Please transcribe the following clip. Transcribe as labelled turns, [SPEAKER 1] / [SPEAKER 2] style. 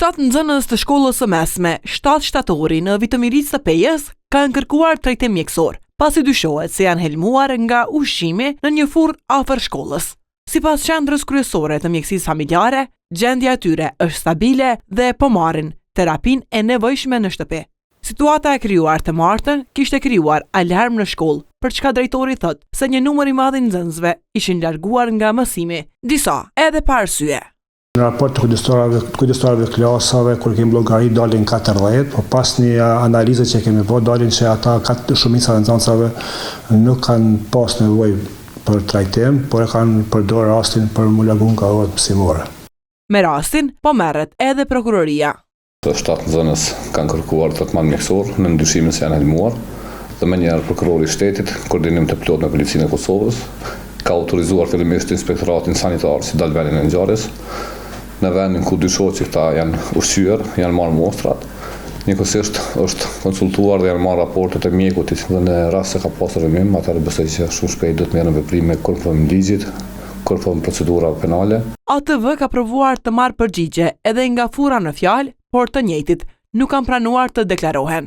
[SPEAKER 1] 7 nxënës të shkollës së mesme, 7 shtatori në Vitomiricë të Pejës kanë kërkuar trajtim mjekësor, pasi dyshohet se janë helmuar nga ushqimi në një furrë afër shkollës. Sipas qendrës kryesore të mjekësisë familjare, gjendja e tyre është stabile dhe po marrin terapinë e nevojshme në shtëpi. Situata e krijuar të martën kishte krijuar alarm në shkollë, për çka drejtori thotë se një numër i madh i nxënësve ishin larguar nga mësimi, disa edhe pa arsye.
[SPEAKER 2] Në raport të kujdestarëve klasave, kur kemi llogari dalin 14, po pas një analize që kemi bërë dalin që ata shumica e nxënësve nuk kanë pas nevojë për trajtim, por e kanë përdorur rastin për mu largu nga orët mësimore.
[SPEAKER 1] Me rastin po merret edhe prokuroria.
[SPEAKER 3] 7 nxënës kanë kërkuar trajtim mjekësor në ndyshimin se janë helmuar, dhe menjëherë prokurori i shtetit, koordinim të plot me policinë e Kosovës, ka autorizuar fillimisht inspektoratin sanitar si dal vendin e ngjarjes. Në vendin ku dyshohet që këta janë ushqyer, janë marrë mostrat. Njëkohësisht është konsultuar dhe janë marrë raportet e mjekut dhe në rast se ka pasur rëmim, atëherë besoj që shumë shpejt do të merren veprime konform ligjit, konform procedurave penale.
[SPEAKER 1] ATV ka provuar të marrë përgjigje edhe nga fura në fjalë, por të njëjtit nuk kanë pranuar të deklarohen.